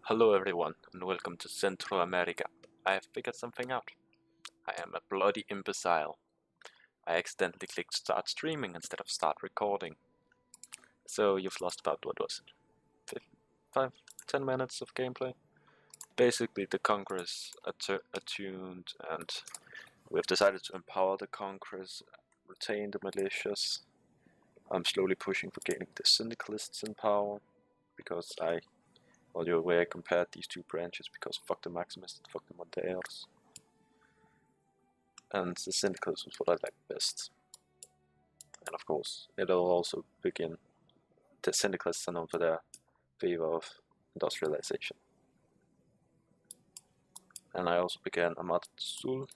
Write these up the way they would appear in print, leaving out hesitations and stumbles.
Hello everyone, and welcome to Central America. I have figured something out. I am a bloody imbecile. I accidentally clicked start streaming instead of start recording. So you've lost about, what was it, 10 minutes of gameplay? Basically the Congress attuned, and we've decided to empower the Congress, retain the militias. I'm slowly pushing for getting the syndicalists in power, because well, you're aware I compared these two branches because fuck the Maximists and fuck the Monteros. And the syndicalists was what I like best. And of course, it'll also begin. The syndicalists are known for their favor of industrialization. And I also began Amat Sul.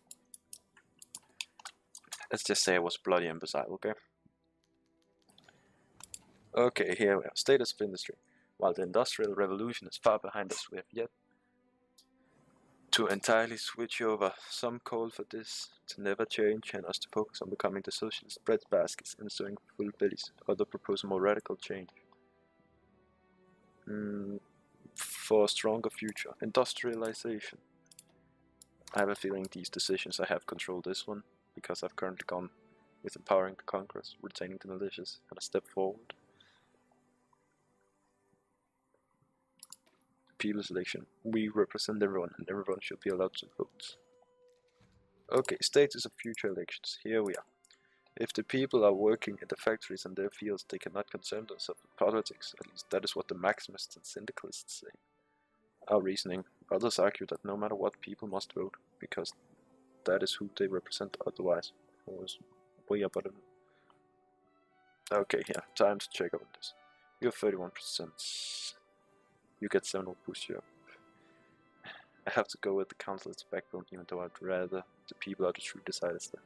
Let's just say I was bloody imbecile, okay? Okay, here we are. Status of industry. While the Industrial Revolution is far behind us, we have yet to entirely switch over. Some call for this to never change and us to focus on becoming the socialist breadbaskets and sewing full bellies. Others propose a more radical change. For a stronger future. Industrialization. I have a feeling these decisions I have controlled this one, because I've currently gone with empowering the Congress, retaining the militias, and a step forward. People's election. We represent everyone, and everyone should be allowed to vote. Okay, status of future elections. Here we are. If the people are working in the factories and their fields, they cannot concern themselves with politics. At least that is what the Maximists and syndicalists say. Our reasoning. Others argue that no matter what, people must vote, because that is who they represent. Otherwise, we are but. Okay, yeah, time to check on this. You have 31%. You get 7 will boost you up. I have to go with the council as the backbone, even though I'd rather the people are the true deciders there.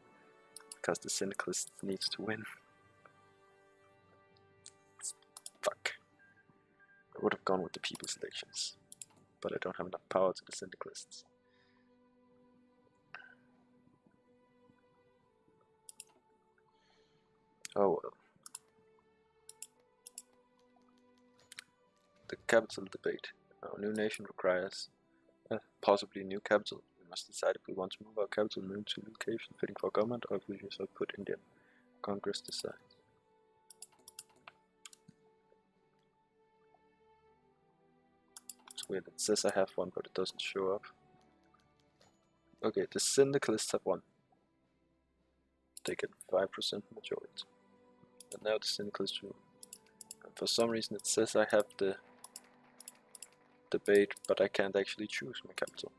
Because the syndicalists needs to win. Fuck. I would have gone with the people's elections, but I don't have enough power to the syndicalists. Oh well. The capital debate. Our new nation requires possibly a new capital. We must decide if we want to move our capital moon to a location fitting for government, or if we shall put Indian. Congress decides. It's weird, it says I have one, but it doesn't show up. Okay, the syndicalists have won. They get 5% majority. And now the syndicalists rule. And for some reason it says I have the debate, but I can't actually choose my capital.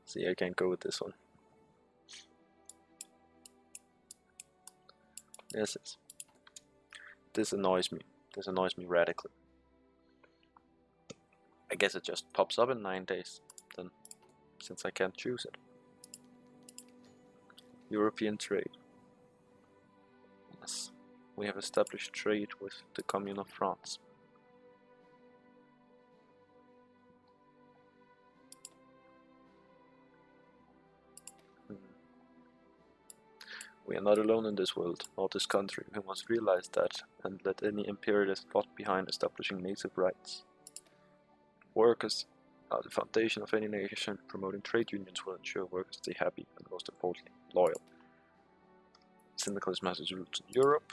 See, I can't go with this one. Yes, yes. This annoys me. This annoys me radically. I guess it just pops up in 9 days, then, since I can't choose it. European trade. Yes, we have established trade with the Commune of France. We are not alone in this world, or this country. We must realize that, and let any imperialist thought behind establishing native rights. Workers are the foundation of any nation. Promoting trade unions will ensure workers stay happy and, most importantly, loyal. Syndicalism has its roots in Europe.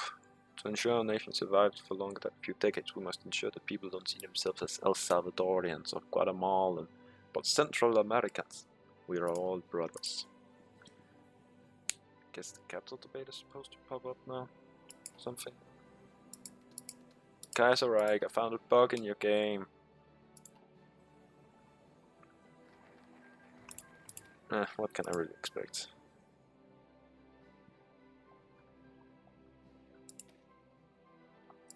To ensure our nation survives for longer than a few decades, we must ensure that people don't see themselves as El Salvadorians or Guatemalan, but Central Americans. We are all brothers. Guess the capital debate is supposed to pop up now. Something. Kaiserreich, I found a bug in your game. What can I really expect?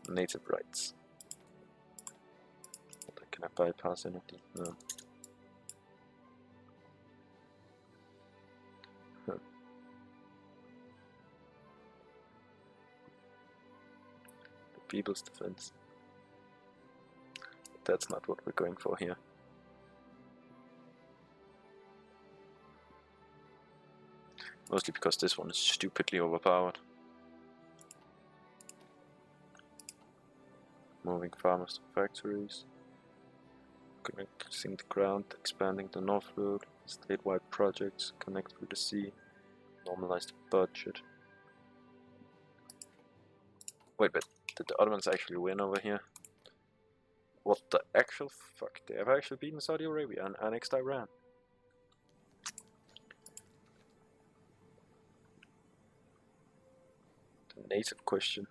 Native rights. Can I bypass anything? No. Huh. The People's Defense. That's not what we're going for here. Mostly because this one is stupidly overpowered. moving farmers to factories, connecting the ground, expanding the North Road, statewide projects, connect with the sea, normalize the budget. Wait, but did the Ottomans actually win over here? What the actual fuck? They have actually beaten Saudi Arabia and annexed Iran. The native question.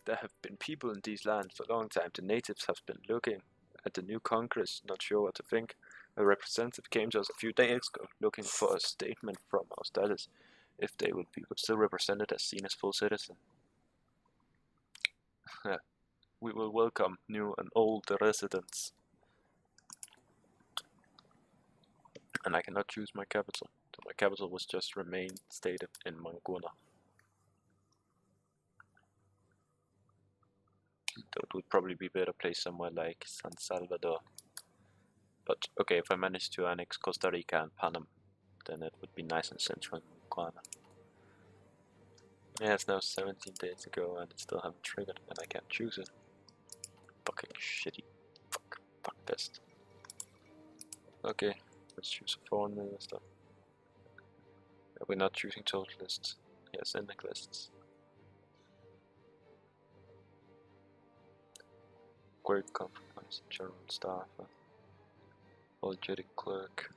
There have been people in these lands for a long time. The natives have been looking at the new Congress, not sure what to think. A representative came to us a few days ago looking for a statement from our status, if they would be still represented as seen as full citizen. We will welcome new and old residents. And I cannot choose my capital, so my capital was just remain stated in Manguna. That would probably be a better place somewhere like San Salvador. But okay, if I manage to annex Costa Rica and Panama, then it would be nice and central in Guana. Yeah, it's now 17 days ago and it still haven't triggered and I can't choose it. Fucking shitty. Fuck this. Okay, let's choose a foreign minister. We're not choosing total lists. Yes, ending lists. Great compromise, general staffer, apologetic clerk,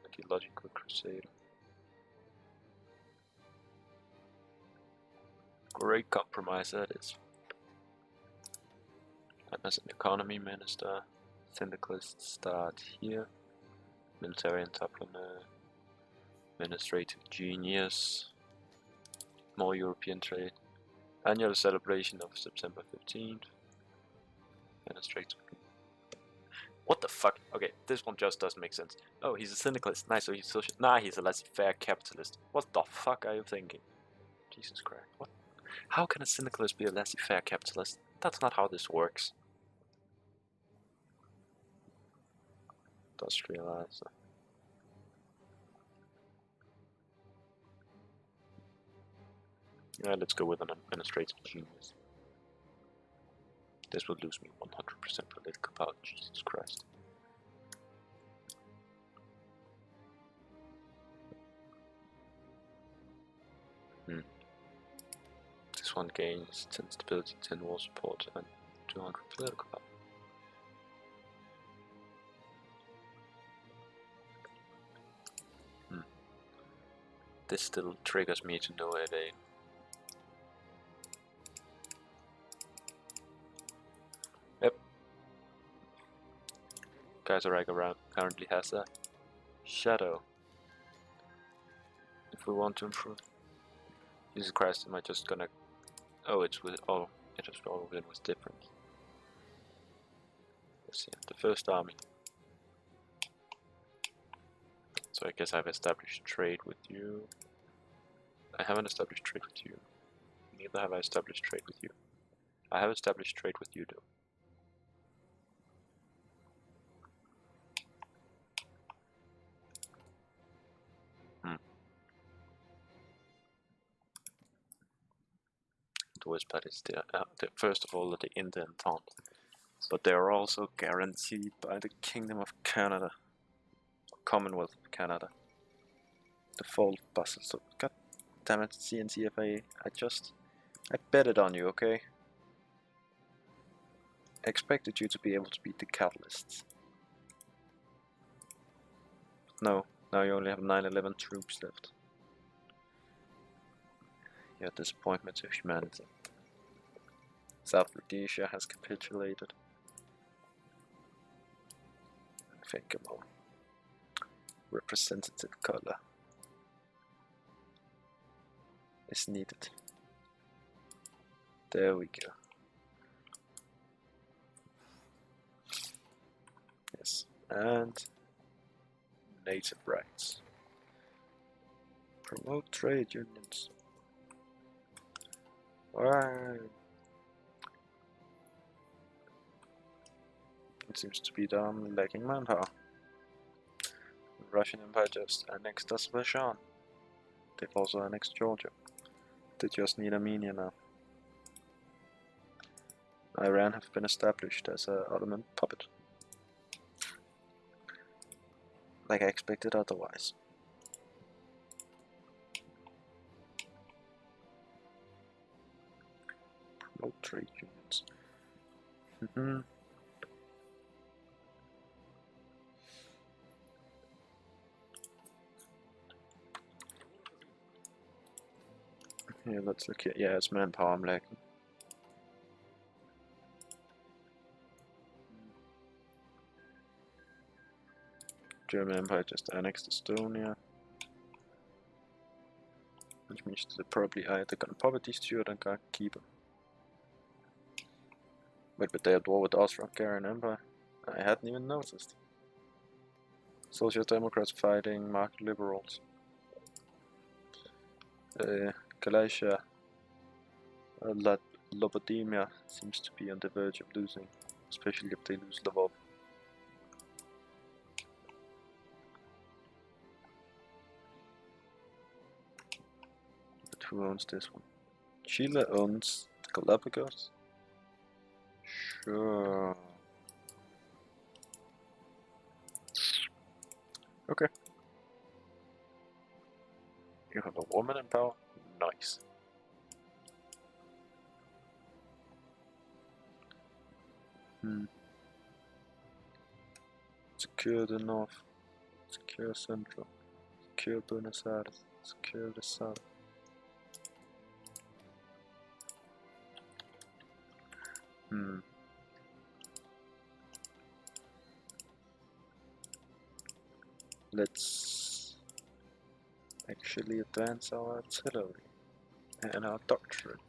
ideological crusader. Great compromise that is. And as an economy minister, syndicalists start here. Military entrepreneur, administrative genius, more European trade. Annual celebration of September 15th. Administrative. What the fuck? Okay, this one just doesn't make sense. Oh, he's a syndicalist. Nice, so he's social. Nah, he's a laissez-faire capitalist. What the fuck are you thinking? Jesus Christ. What? How can a syndicalist be a laissez-faire capitalist? That's not how this works. Industrializer. Yeah, let's go with an administrative genius. This would lose me 100% political power. Jesus Christ. This one gains 10 stability, 10 war support, and 200 political power. This still triggers me to no evade. Yep. Kaiserreich currently has a shadow. If we want to improve. Jesus Christ, am I just gonna... Oh, it's with... Oh, it was all of it was different. Let's see, the first army. So I guess I've established trade with you. I haven't established trade with you. Neither have I established trade with you. I have established trade with you though. The worst part is first of all the Indian Entente, but they are also guaranteed by the Kingdom of Canada, Commonwealth of Canada. Default buses. So, god damn it, CNCFA, I betted on you, okay? I expected you to be able to beat the catalysts. No, now you only have 911 troops left. Your disappointment to humanity. South Rhodesia has capitulated. I think a more representative color is needed. There we go. Yes, and native rights. Promote trade unions. Alright. It seems to be lacking manpower. Russian Empire just annexed Azerbaijan. They've also annexed Georgia. They just need Armenia now. Iran have been established as an Ottoman puppet. Like I expected otherwise. Promote trade unions. Yeah, let's look at, yeah, it's manpower I'm lacking. German Empire just annexed Estonia. Which means they're probably either gonna poverty steward and gonna keep him. Wait, but they're at war with the Austro-Hungarian Empire? I hadn't even noticed. Social Democrats fighting market liberals. Galicia, Lobodemia seems to be on the verge of losing, especially if they lose Lvov. But who owns this one? Chile owns the Galapagos? Sure. Okay. You have a woman in power? Nice. Secure the north. Secure central. Secure Buenos Aires. Secure the south. Let's actually advance our artillery and our doctrine.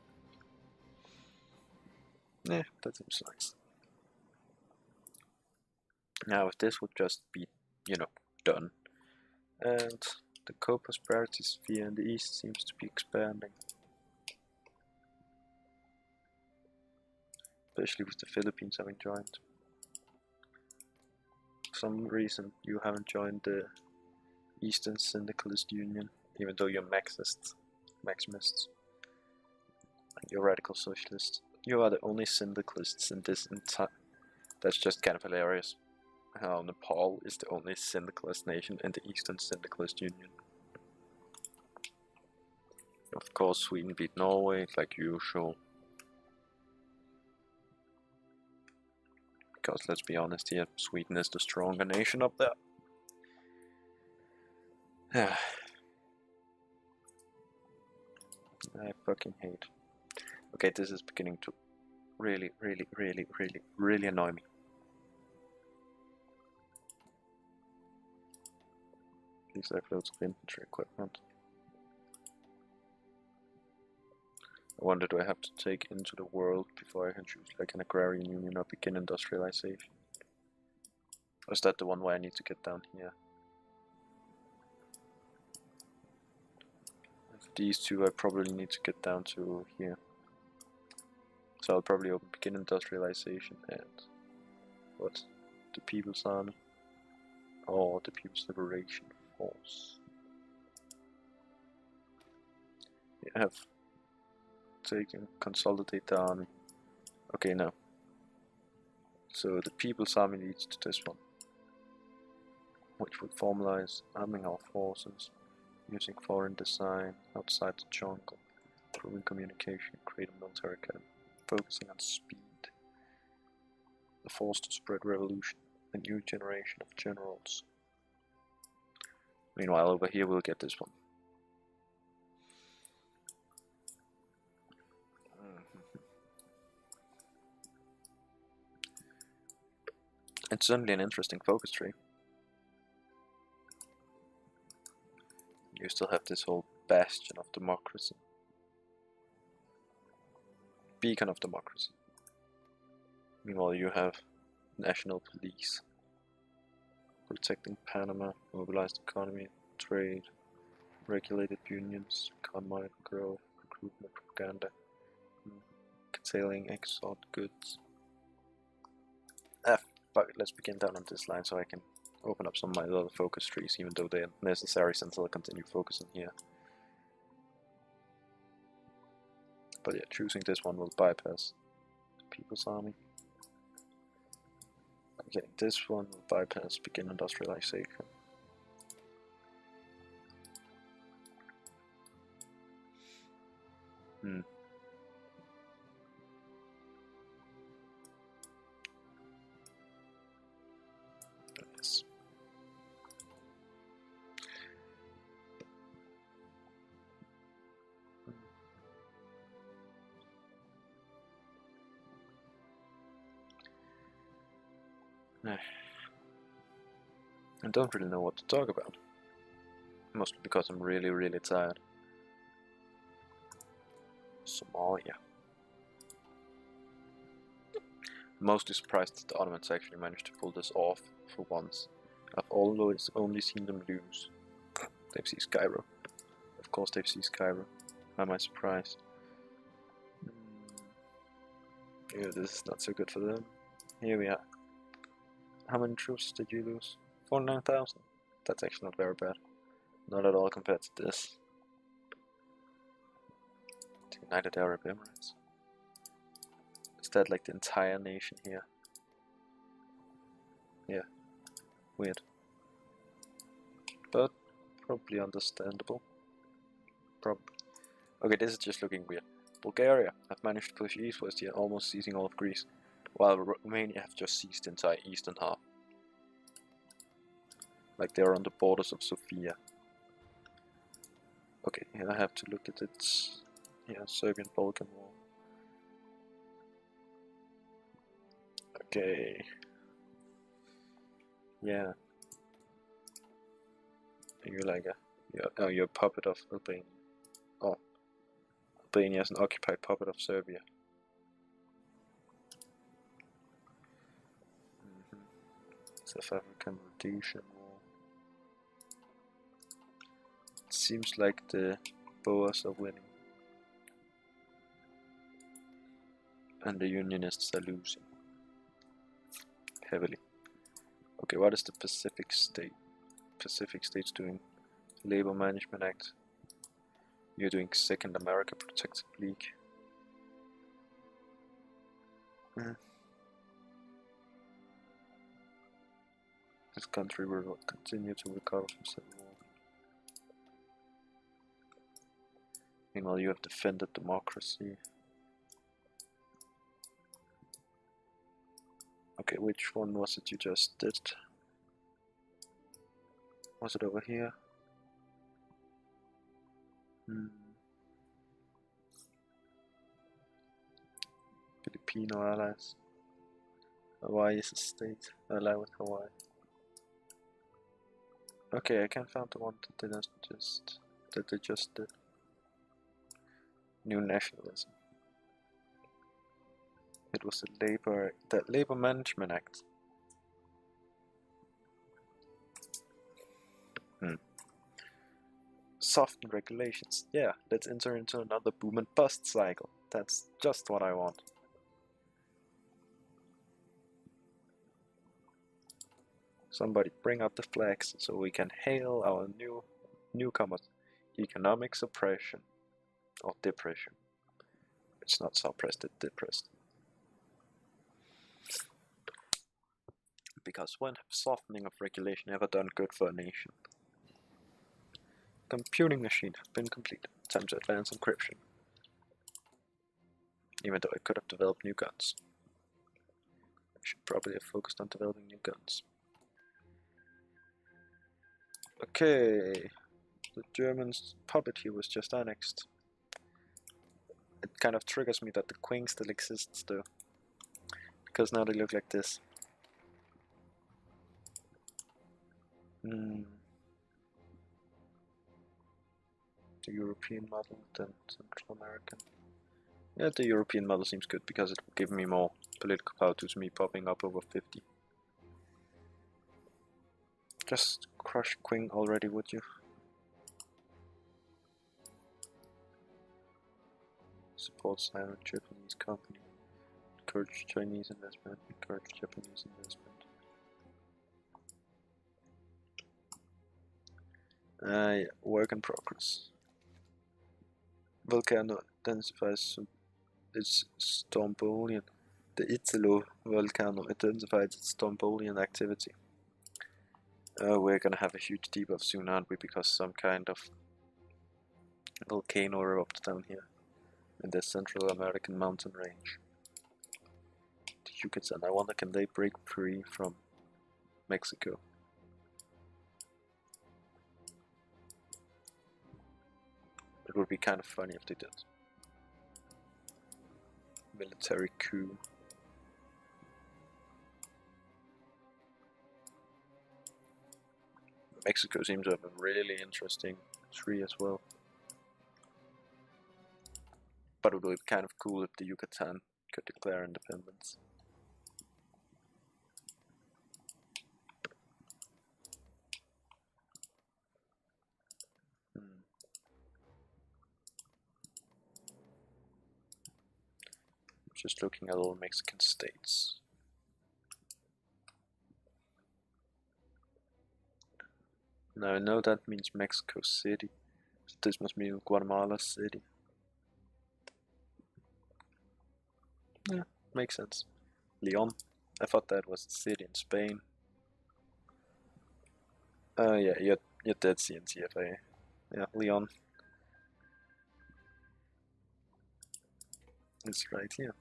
Yeah, that seems nice. Now if this would just be, you know, done. And the co-prosperity sphere in the east seems to be expanding. Especially with the Philippines having joined. For some reason you haven't joined the Eastern Syndicalist Union, even though you're Maximists. And you're radical socialists. You are the only syndicalists in this entire... That's just kind of hilarious. How Nepal is the only syndicalist nation in the Eastern Syndicalist Union. Of course, Sweden beat Norway, like usual. Because let's be honest here, Sweden is the stronger nation up there. I fucking hate. Okay, this is beginning to really annoy me. These have loads of infantry equipment. I wonder, do I have to take into the world before I can choose like an agrarian union or begin industrialization? Or is that the one where I need to get down here? For these two I probably need to get down to here. So I'll probably open begin industrialization and what? The People's Army or the People's Liberation Force. Yeah, I have taken consolidate the army. Okay, no. So the People's Army leads to this one, which would formalize arming our forces, using foreign design outside the jungle, improving communication, create a military academy, focusing on speed, the force to spread revolution, a new generation of generals. Meanwhile, over here we'll get this one. It's certainly an interesting focus tree. You still have this whole bastion of democracy. Beacon of democracy. Meanwhile, you have national police. Protecting Panama, mobilized economy, trade, regulated unions, economic growth, recruitment, propaganda, curtailing export goods. Fuck it, let's begin down on this line so I can open up some of my other focus trees, even though they're necessary since I'll continue focusing here. But yeah, choosing this one will bypass the People's Army. Getting this one will bypass begin industrialization. Yes. I don't really know what to talk about. Mostly because I'm really tired. Somalia. I'm mostly surprised that the Ottomans actually managed to pull this off for once. I've always only seen them lose. They've seized Cairo. Of course they've seized Cairo. Why am I surprised? Yeah, this is not so good for them. Here we are. How many troops did you lose? 49,000. That's actually not very bad. Not at all compared to this. The United Arab Emirates. Is that like the entire nation here? Yeah. Weird. But probably understandable. Okay, this is just looking weird. Bulgaria have managed to push eastwards here, almost seizing all of Greece, while Romania have just seized the entire eastern half. Like they are on the borders of Sofia. Okay, here I have to look at it. Yeah, Serbian-Balkan War. Okay. Yeah. You're like you're a puppet of Albania. Oh, Albania is an occupied puppet of Serbia. South African Rhodesian War. It seems like the Boers are winning. And the Unionists are losing. Heavily. Okay, what is the Pacific States doing? Labor Management Act. You're doing Second America Protective League. This country will continue to recover from civil war. Meanwhile, you have defended democracy. Okay, which one was it you just did? Was it over here? Filipino allies. Hawaii is a state ally with Hawaii. Okay, I can't find the one that they just did. New nationalism. It was the Labor Management Act. Soften regulations. Yeah, let's enter into another boom and bust cycle. That's just what I want. Somebody bring up the flags so we can hail our newcomers. Economic suppression. Or depression. It's not suppressed, it's depressed. Because when have softening of regulation ever done good for a nation? Computing machine has been completed. Time to advance encryption. Even though I could have developed new guns. I should probably have focused on developing new guns. Okay, the German's puppet here was just annexed. It kind of triggers me that the Queen still exists though. Because now they look like this. The European model than Central American. Yeah, the European model seems good because it will give me more political power to me popping up over 50. Just crush Queen already, would you? Support silent Japanese company. Encourage Chinese investment. Encourage Japanese investment. Yeah, work in progress. Volcano intensifies its Strombolian. The Italo volcano intensifies its Strombolian activity. We're gonna have a huge debuff soon, aren't we? Because some kind of volcano erupted down here in the Central American mountain range. The Yucatan. I wonder, can they break free from Mexico? It would be kind of funny if they did. Military coup. Mexico seems to have a really interesting tree as well. But it would be kind of cool if the Yucatan could declare independence. Just looking at all Mexican states. Now I know that means Mexico City, so this must mean Guatemala City. Yeah, makes sense. Leon. I thought that was a city in Spain. Yeah, you're dead CNCFA. Yeah, Leon. It's right here.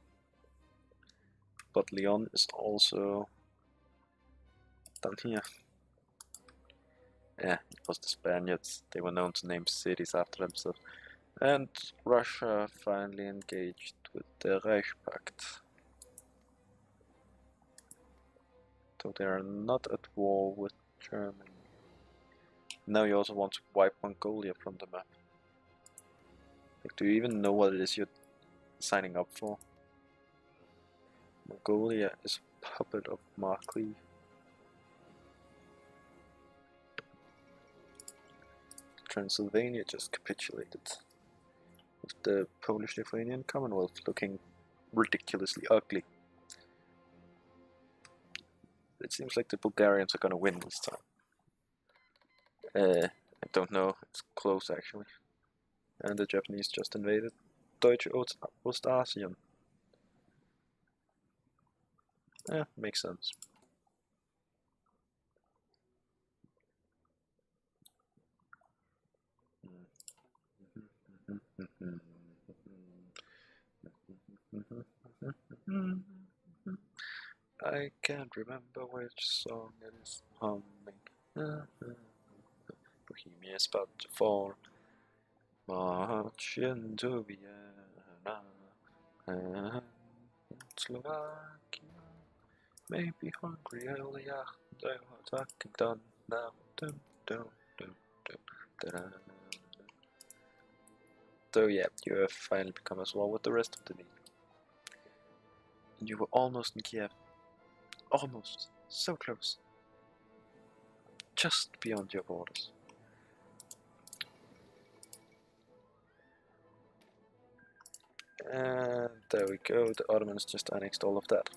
But Leon is also down here. Yeah, it was the Spaniards. They were known to name cities after themselves. And Russia finally engaged with the Reich Pact. So they are not at war with Germany. Now you also want to wipe Mongolia from the map. Like, do you even know what it is you're signing up for? Mongolia is a puppet of Markley. Transylvania just capitulated, with the Polish-Lithuanian Commonwealth looking ridiculously ugly. It seems like the Bulgarians are gonna win this time. I don't know, it's close actually. And the Japanese just invaded Deutsche Ostasien. Yeah, makes sense. I can't remember which song it is humming. Bohemia is about to fall. March into Vienna and Slovakia. Maybe Hungary earlier. They were attacking done now. Dun, dun, dun, dun, dun, dun. So yeah, you have finally become as well with the rest of the league. And you were almost in Kiev. Almost. So close. Just beyond your borders. And there we go, the Ottomans just annexed all of that.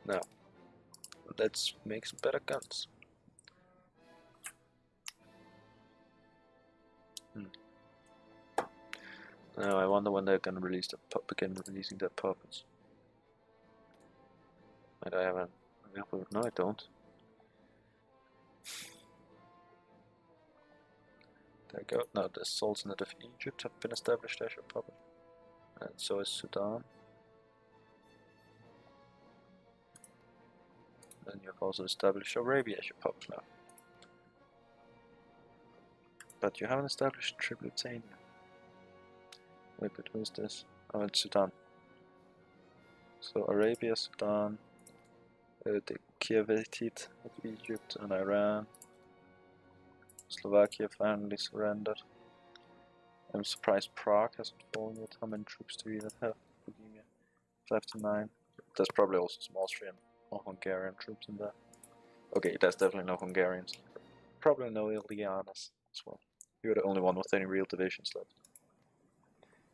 Now, let's make some better guns. Now I wonder when they're gonna release begin releasing their puppets. And I haven't. No, I don't. There you go. Now the Sultanate of Egypt have been established as your puppet. And so is Sudan. And you've also established Arabia as your puppet now. But you haven't established Tripolitania. Wait, but who's this? Oh, it's Sudan. So Arabia, Sudan, the Kievetid of Egypt and Iran. Slovakia finally surrendered. I'm surprised Prague hasn't fallen yet. How many troops do we even have? Bohemia, 5 to 9. There's probably also some Austrian or Hungarian troops in there. Okay, there's definitely no Hungarians. Probably no Ilianas as well. You're the only one with any real divisions left.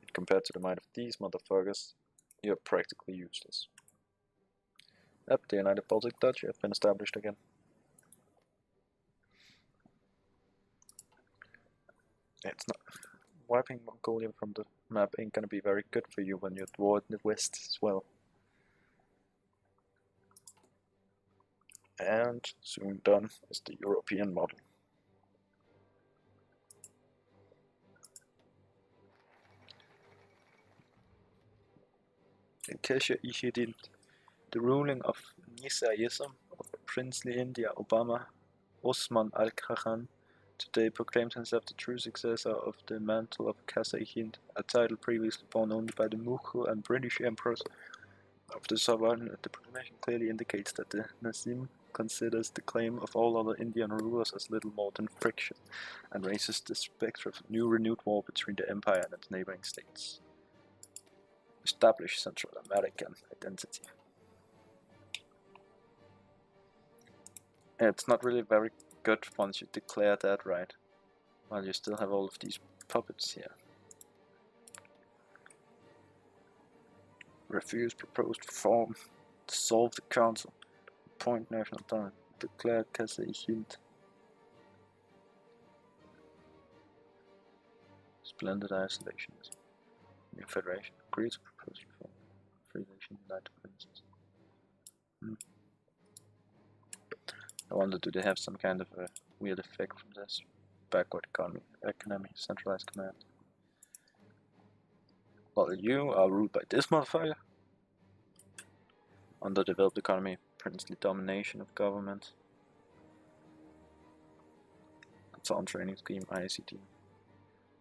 And compared to the might of these motherfuckers, you're practically useless. Yep, the United Baltic Duchy have been established again. It's not wiping Mongolia from the map ain't gonna be very good for you when you're toward the west as well. And soon done is the European model. In Kaiserreich, the ruling of Nisaism of princely India, Obama Osman al-Khan today proclaimed himself the true successor of the mantle of Kaiserreich, a title previously borne only by the Mughal and British emperors of the sovereign. The proclamation clearly indicates that the Nazim considers the claim of all other Indian rulers as little more than friction, and raises the specter of a new renewed war between the empire and its neighboring states. Establish Central American identity. It's not really very good once you declare that, right? While you still have all of these puppets here. Refuse proposed reform. Dissolve the council. Appoint national time. Declare Kaiserreich. Splendid isolationism. New federation. Agree to proposed reform. Free nation, United Provinces. I wonder, do they have some kind of a weird effect from this? Backward economy, centralized command. Well, you are ruled by this motherfucker. Underdeveloped economy, princely domination of government. Town training scheme, ICT.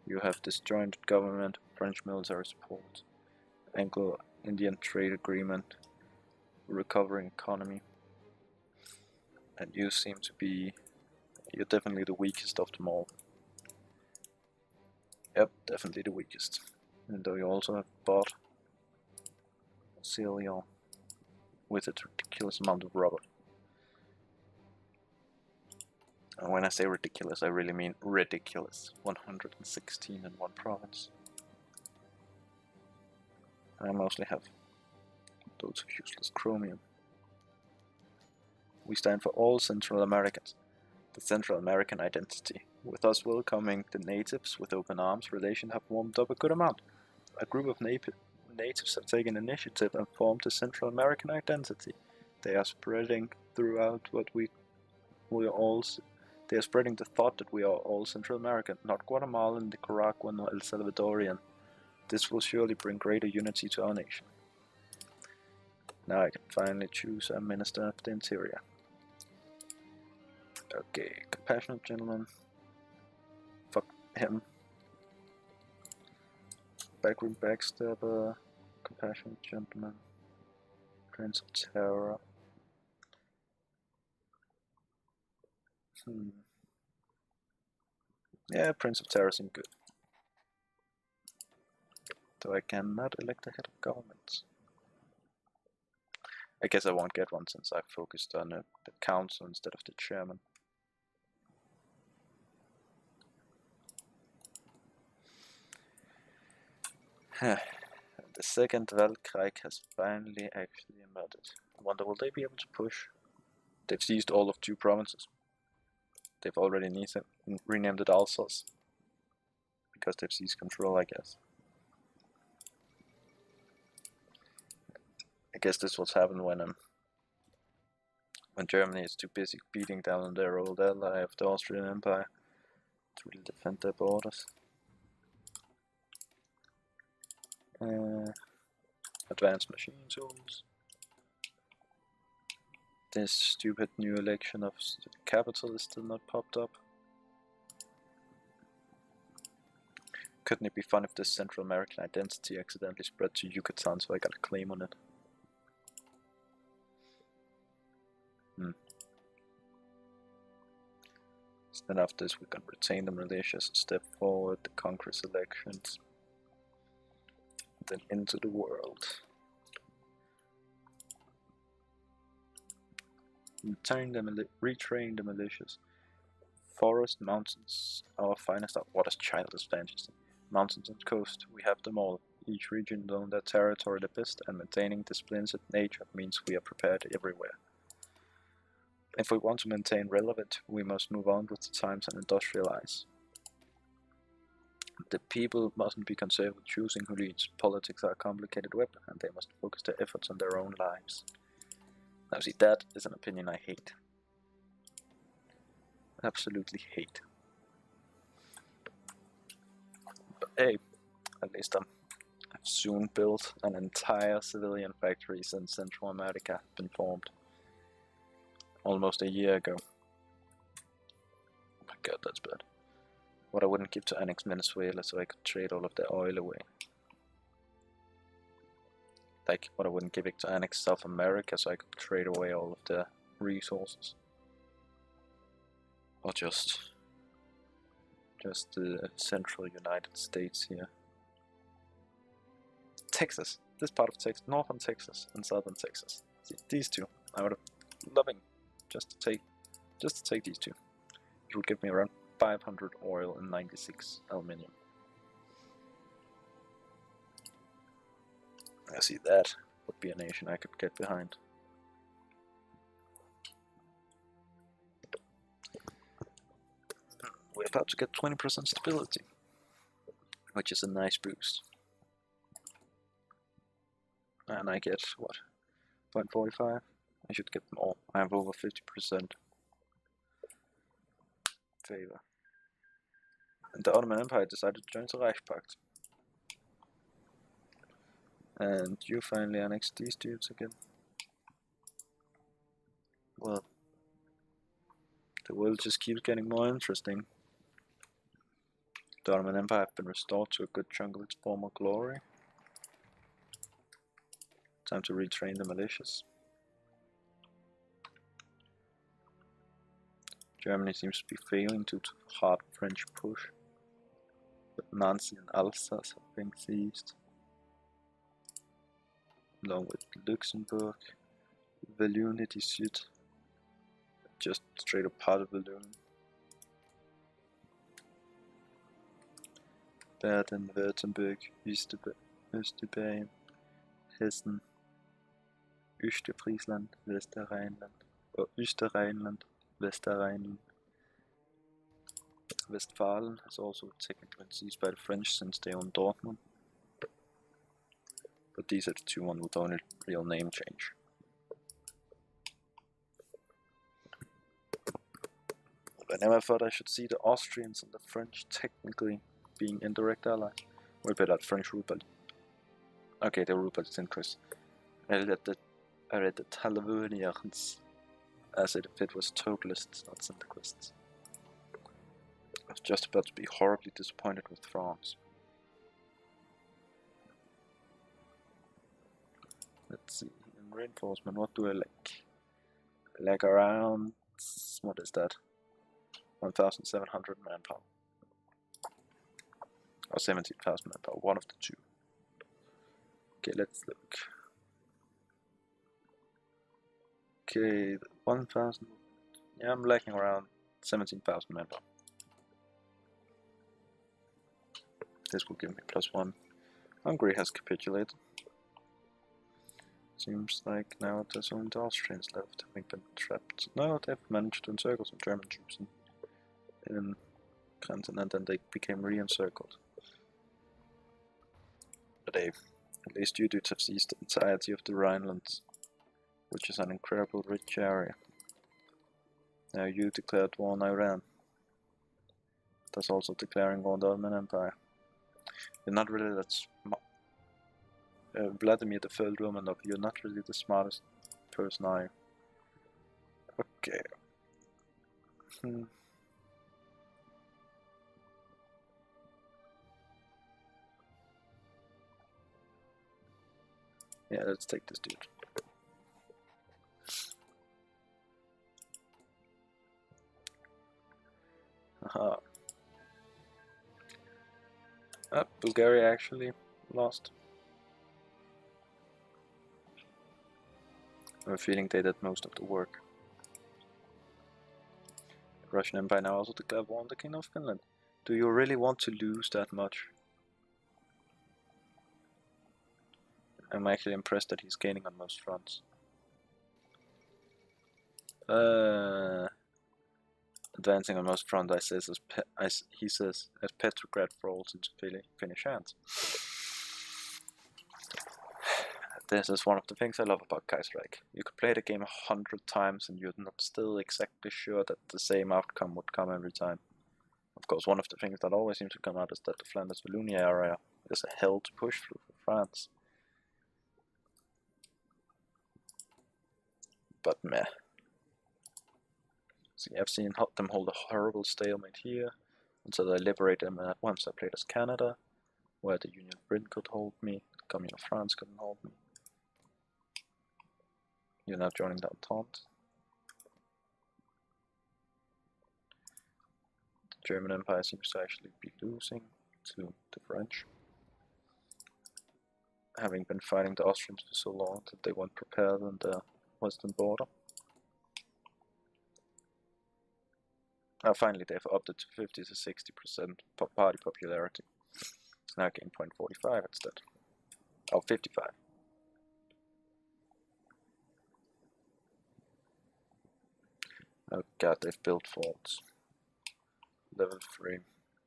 You have disjointed government, French military support, Anglo-Indian trade agreement, recovering economy. And you seem to be, you're definitely the weakest of them all. Yep, definitely the weakest. Even though you also have bought Celia with a ridiculous amount of rubber. And when I say ridiculous, I really mean ridiculous. 116 in one province. I mostly have loads of useless chromium. We stand for all Central Americans. The Central American identity. With us welcoming the natives with open arms, relations have warmed up a good amount. A group of natives have taken initiative and formed the Central American identity. They are spreading throughout what we are all. They are spreading the thought that we are all Central American, not Guatemalan, Nicaraguan, or El Salvadorian. This will surely bring greater unity to our nation. Now I can finally choose a Minister of the Interior. Okay, compassionate gentleman. Fuck him. Backroom backstabber. Compassionate gentleman. Prince of Terror. Yeah, Prince of Terror seems good. Though I cannot elect a head of government. I guess I won't get one since I focused on the council instead of the chairman. The second Weltkrieg has finally actually emerged. I wonder, will they be able to push? They've seized all of 2 provinces. They've already renamed it Alsace. Because they've seized control, I guess. I guess this what's happened when Germany is too busy beating down on their old ally of the Austrian Empire to really defend their borders. Advanced machine tools. This stupid new election of the capital is still not popped up. Couldn't it be fun if this Central American identity accidentally spread to Yucatan, so I got a claim on it? Then after this we can retain the militias, step forward, the Congress elections, then into the world. Retrain the militias. Forest, mountains, our finest art. What is childish fantasy? Mountains and coast, we have them all. Each region knows their territory the best, and maintaining disciplines of nature means we are prepared everywhere. If we want to maintain relevant, we must move on with the times and industrialize. The people mustn't be concerned with choosing who leads. Politics are a complicated web, and they must focus their efforts on their own lives. Now see, that is an opinion I hate. Absolutely hate. But hey, at least I've soon built an entire civilian factory since Central America had been formed. Almost a year ago. Oh my god, that's bad. What I wouldn't give to annex Venezuela so I could trade all of their oil away. Like, what I wouldn't give it to annex South America so I could trade away all of their resources. Or just the central United States here. Texas. This part of Texas. Northern Texas and Southern Texas. See, these two. I would have loving just to take these two. It would give me around 500 oil and 96 aluminium. I see that would be a nation I could get behind. We're about to get 20% stability, which is a nice boost. And I get, what, 0.45? I should get more. I have over 50% favor. And the Ottoman Empire decided to join the Reich Pact. And you finally annexed these dudes again. Well, the world just keeps getting more interesting. The Ottoman Empire have been restored to a good chunk of its former glory. Time to retrain the militias. Germany seems to be failing due to hard French push. But Nancy and Alsace have been seized. Along with Luxembourg, Wallonie du Sud, just straight up part of Wallonie. Baden-Württemberg, Österbayern, Hessen, Österfriesland, Westerrheinland, Österrheinland, Westerrheinland. Westphalen has also technically been seized by the French since they own Dortmund. But these are the two ones with only real name change. I never thought I should see the Austrians and the French technically being indirect allies. What about that French ruble? Okay, the ruble is increased. I read the Talavonians as if it was totalists, not syndiquists. I was just about to be horribly disappointed with France. Let's see, in reinforcement, what do I lack? I lack around, what is that? 1,700 manpower. Or 17,000 manpower, one of the two. Okay, let's look. Okay, 1,000. Yeah, I'm lacking around 17,000 manpower. This will give me +1. Hungary has capitulated. Seems like now there's only the Austrians left, having been trapped. No, they've managed to encircle some German troops in Grenzen, and then they became re-encircled. But hey, at least you dudes have seized the entirety of the Rhineland, which is an incredible rich area. Now you declared war on Iran. Thus also declaring war on the Ottoman Empire. You're not really that smart. Vladimir the Third Romanov, you're not really the smartest person, are you? Okay. Yeah, let's take this dude. Aha. Bulgaria actually lost. I have a feeling they did most of the work. The Russian Empire now also declared war on the Kingdom of Finland. Do you really want to lose that much? I'm actually impressed that he's gaining on most fronts. Advancing on most front, he says, as Petrograd falls into Finnish hands. This is one of the things I love about Kaiserreich. You could play the game 100 times and you're not still exactly sure that the same outcome would come every time. Of course, one of the things that always seems to come out is that the Flanders-Wallonia area is a hell to push through for France. But meh. See, I've seen them hold a horrible stalemate here until I liberate them once I played as Canada, where the Union of Britain could hold me, the Commune of France couldn't hold me. You're now joining the Entente. The German Empire seems to actually be losing to the French, having been fighting the Austrians for so long that they weren't prepared on the western border. Finally, they've upped it to 50 to 60% party popularity. It's now getting 0.45 instead. Oh, 55. Oh god, they've built forts. Level 3.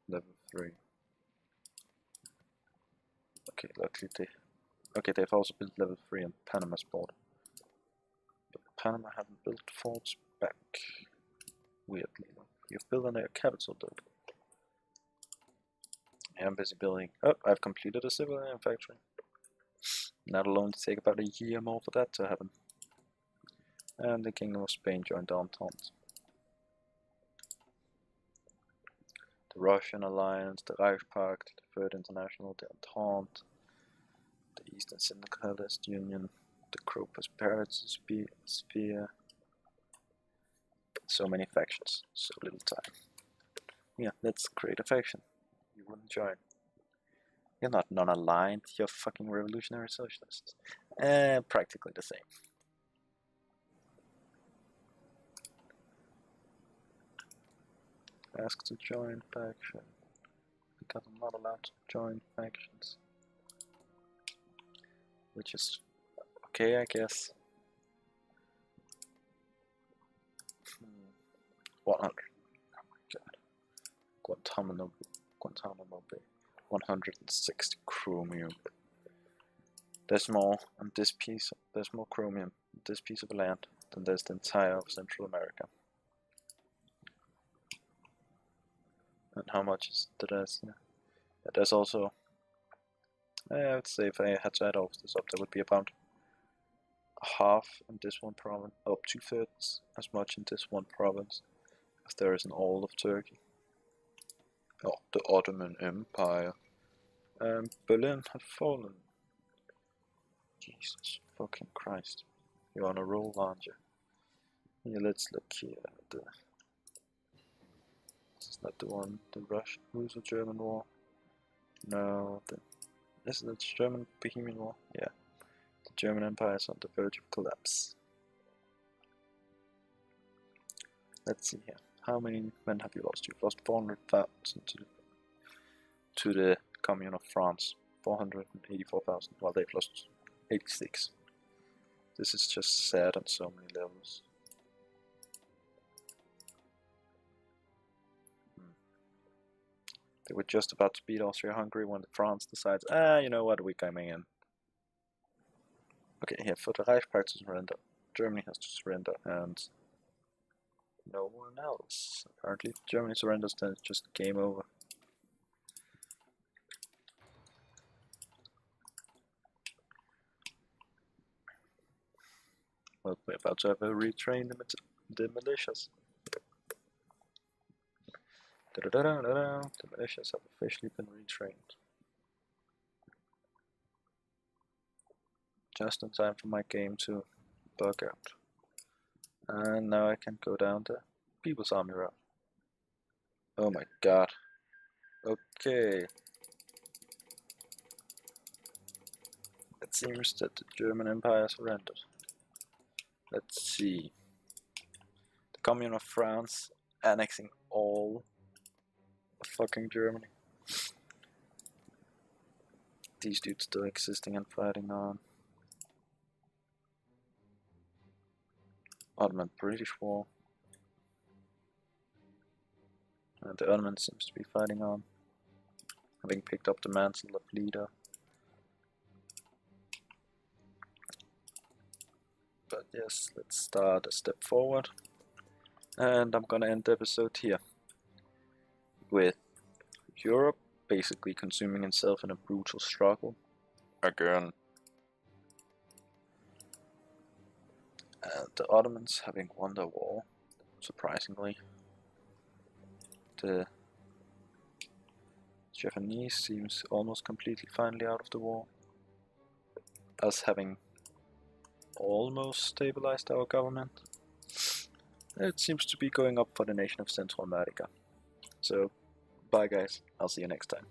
Level 3. Okay, luckily they've also built level 3 on Panama's border. But Panama haven't built forts back. Weirdly. You've built a capital though. I'm busy building. Oh, I've completed a civilian factory. Not alone to take about a year more for that to happen. And the Kingdom of Spain joined the Entente. The Russian Alliance, the Reichspakt, the Third International, the Entente, the Eastern Syndicalist Union, the Crow Prosperity Sphere. So many factions, so little time. Yeah, let's create a faction. You wouldn't join. You're not non-aligned, you're fucking revolutionary socialists. Practically the same. Ask to join faction. Because I'm not allowed to join factions. Which is okay, I guess. 100. Oh my god. Guantanamo Bay. 160 chromium. There's more on this piece. There's more chromium on this piece of land than there's the entire of Central America. And how much is the rest? Yeah. There's also. I would say if I had to add all of this up, there would be about half in this one province, up 2/3 as much in this one province as there is in all of Turkey. Oh, the Ottoman Empire. Berlin had fallen. Jesus fucking Christ. You're on a roll, aren't you? Yeah, let's look here. This is not the one. The Russo-German War. No, isn't it the German Bohemian War? Yeah. The German Empire is on the verge of collapse. Let's see here. How many men have you lost? You've lost 400,000 to the Commune of France. 484,000, while they've lost 86. This is just sad on so many levels. They were just about to beat Austria-Hungary when France decides, you know what, we're coming in. Okay, here, for the Reichspakt to surrender, Germany has to surrender, and no one else. Apparently, if Germany surrenders, then it's just game over. Well, we're about to have a retrain the militias. The militias have officially been retrained. Just in time for my game to bug out. And now I can go down the People's Army route. Oh my god. Okay. It seems that the German Empire surrendered. Let's see. The Commune of France annexing all of fucking Germany. These dudes still existing and fighting on. Ottoman British War. And the Ottomans seems to be fighting on, having picked up the mantle of leader. But yes, let's start a step forward. And I'm gonna end the episode here, with Europe basically consuming itself in a brutal struggle again. And the Ottomans having won the war, surprisingly. The Japanese seems almost completely finally out of the war. Us having almost stabilized our government. It seems to be going up for the nation of Central America. So, bye guys, I'll see you next time.